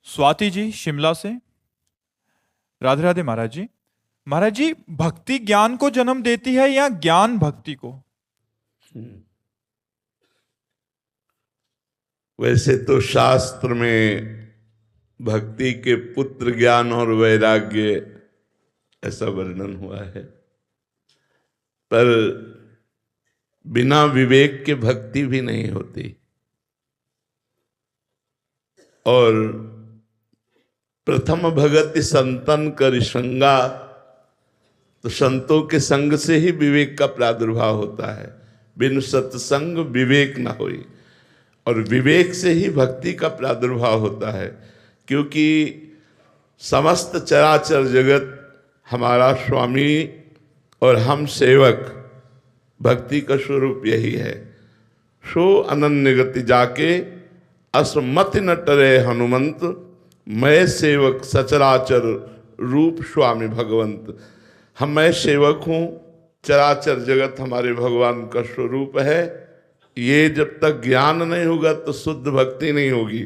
स्वाति जी शिमला से। राधे राधे महाराज जी। महाराज जी, भक्ति ज्ञान को जन्म देती है या ज्ञान भक्ति को? वैसे तो शास्त्र में भक्ति के पुत्र ज्ञान और वैराग्य ऐसा वर्णन हुआ है, पर बिना विवेक के भक्ति भी नहीं होती। और प्रथम भगति संतन कर संगा, तो संतों के संग से ही विवेक का प्रादुर्भाव होता है। बिन सत्संग विवेक न होई, और विवेक से ही भक्ति का प्रादुर्भाव होता है। क्योंकि समस्त चराचर जगत हमारा स्वामी और हम सेवक, भक्ति का स्वरूप यही है। सो अनन्य गति जाके असमति न टरे हनुमंत, मैं सेवक सचराचर रूप स्वामी भगवंत। हम मैं सेवक हूँ, चराचर जगत हमारे भगवान का स्वरूप है। ये जब तक ज्ञान नहीं होगा तो शुद्ध भक्ति नहीं होगी।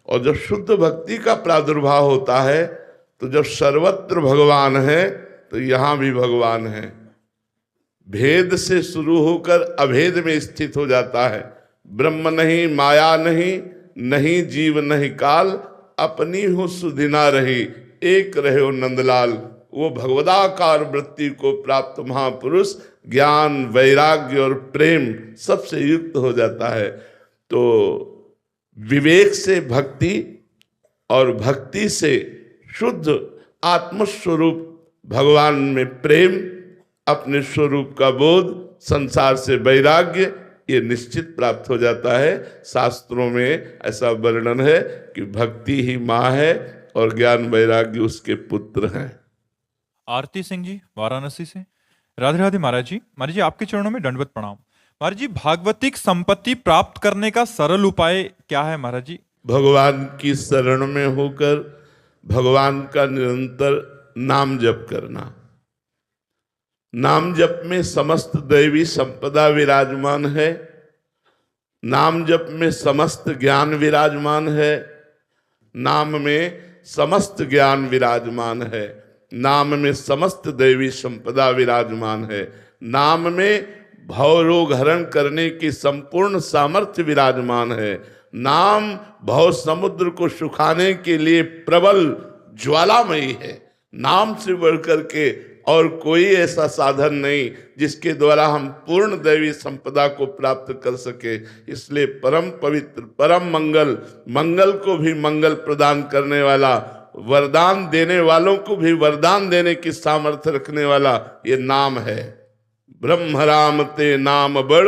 और जब शुद्ध भक्ति का प्रादुर्भाव होता है तो जब सर्वत्र भगवान है तो यहाँ भी भगवान है। भेद से शुरू होकर अभेद में स्थित हो जाता है। ब्रह्म नहीं, माया नहीं, नहीं जीव नहीं काल, अपनी हो सुधिना रही, एक रहे हो नंदलाल। वो भगवदाकार वृत्ति को प्राप्त महापुरुष ज्ञान, वैराग्य और प्रेम सबसे युक्त हो जाता है। तो विवेक से भक्ति और भक्ति से शुद्ध आत्मस्वरूप भगवान में प्रेम, अपने स्वरूप का बोध, संसार से वैराग्य, ये निश्चित प्राप्त हो जाता है। शास्त्रों में ऐसा वर्णन है कि भक्ति ही माँ है और ज्ञान वैराग्य उसके पुत्र हैं। आरती सिंह जी वाराणसी से। राधे राधे महाराज जी। महाराज जी, आपके चरणों में दंडवत प्रणाम। महाराज जी, भागवतिक संपत्ति प्राप्त करने का सरल उपाय क्या है महाराज जी? भगवान की शरण में होकर भगवान का निरंतर नाम जप करना। नाम जप में समस्त दैवी संपदा विराजमान है। नाम जप में समस्त ज्ञान विराजमान है। नाम में समस्त ज्ञान विराजमान है। नाम में समस्त दैवी संपदा विराजमान है। नाम में भव रोग हरण करने की संपूर्ण सामर्थ्य विराजमान है। नाम भव समुद्र को सुखाने के लिए प्रबल ज्वालामयी है। नाम से बढ़कर के और कोई ऐसा साधन नहीं जिसके द्वारा हम पूर्ण दैवी संपदा को प्राप्त कर सके। इसलिए परम पवित्र, परम मंगल, मंगल को भी मंगल प्रदान करने वाला, वरदान देने वालों को भी वरदान देने की सामर्थ्य रखने वाला ये नाम है। ब्रह्म राम ते नाम बड़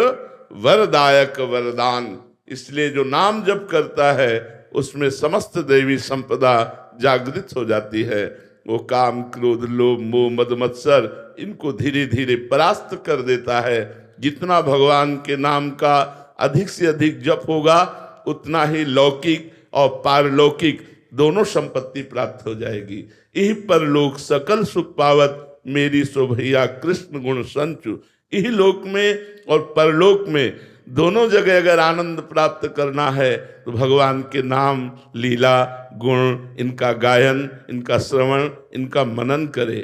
वरदायक वरदान। इसलिए जो नाम जप करता है उसमें समस्त दैवी संपदा जागृत हो जाती है। वो काम, क्रोध, लोभ, मोह, मद, मत्सर, इनको धीरे धीरे परास्त कर देता है। जितना भगवान के नाम का अधिक से अधिक जप होगा उतना ही लौकिक और पारलौकिक दोनों संपत्ति प्राप्त हो जाएगी। यही परलोक सकल सुख पावत, मेरी सो भैया कृष्ण गुण संचु। यही लोक में और परलोक में दोनों जगह अगर आनंद प्राप्त करना है तो भगवान के नाम, लीला, गुण, इनका गायन, इनका श्रवण, इनका मनन करे।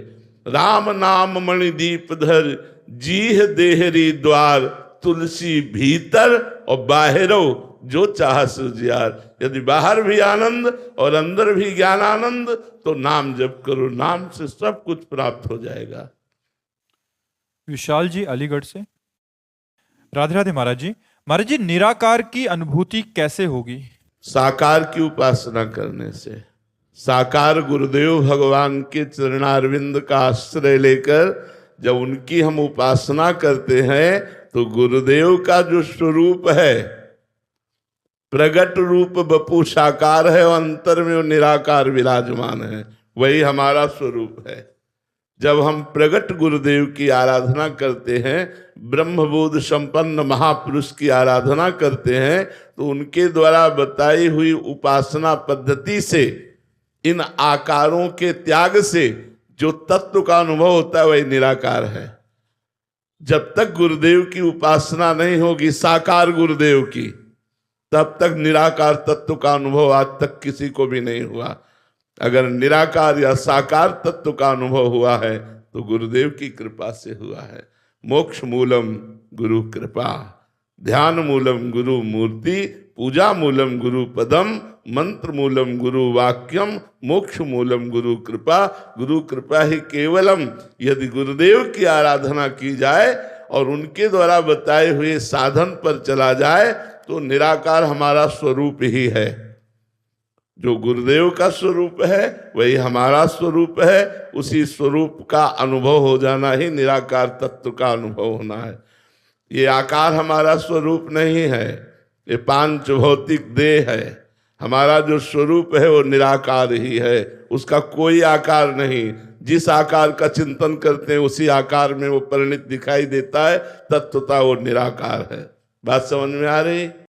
राम नाम मणिदीप धर, जीह देहरी द्वार, तुलसी भीतर और बाहरो जो चाह सुजियार। यदि बाहर भी आनंद और अंदर भी ज्ञान आनंद तो नाम जप करो, नाम से सब कुछ प्राप्त हो जाएगा। विशाल जी अलीगढ़ से। राधे राधे महाराज जी। महाराज जी, निराकार की अनुभूति कैसे होगी? साकार की उपासना करने से। साकार गुरुदेव भगवान के चरणारविंद का आश्रय लेकर जब उनकी हम उपासना करते हैं तो गुरुदेव का जो स्वरूप है, प्रगट रूप बपू साकार है और अंतर में वो निराकार विराजमान है, वही हमारा स्वरूप है। जब हम प्रगट गुरुदेव की आराधना करते हैं, ब्रह्मबोध संपन्न महापुरुष की आराधना करते हैं, तो उनके द्वारा बताई हुई उपासना पद्धति से, इन आकारों के त्याग से जो तत्व का अनुभव होता है वही निराकार है। जब तक गुरुदेव की उपासना नहीं होगी, साकार गुरुदेव की, तब तक निराकार तत्व का अनुभव आज तक किसी को भी नहीं हुआ। अगर निराकार या साकार तत्व का अनुभव हुआ है तो गुरुदेव की कृपा से हुआ है। मोक्ष मूलम गुरु कृपा, ध्यान मूलम गुरु मूर्ति, पूजा मूलम गुरु पदम, मंत्र मूलम गुरु वाक्यम, मोक्ष मूलम गुरु कृपा। गुरु कृपा ही केवलम। यदि गुरुदेव की आराधना की जाए और उनके द्वारा बताए हुए साधन पर चला जाए तो निराकार हमारा स्वरूप ही है। जो गुरुदेव का स्वरूप है वही हमारा स्वरूप है। उसी स्वरूप का अनुभव हो जाना ही निराकार तत्व का अनुभव होना है। ये आकार हमारा स्वरूप नहीं है, ये पांच भौतिक देह है। हमारा जो स्वरूप है वो निराकार ही है, उसका कोई आकार नहीं। जिस आकार का चिंतन करते हैं उसी आकार में वो परिणित दिखाई देता है, तत्वता वो निराकार है। बात समझ में आ रही?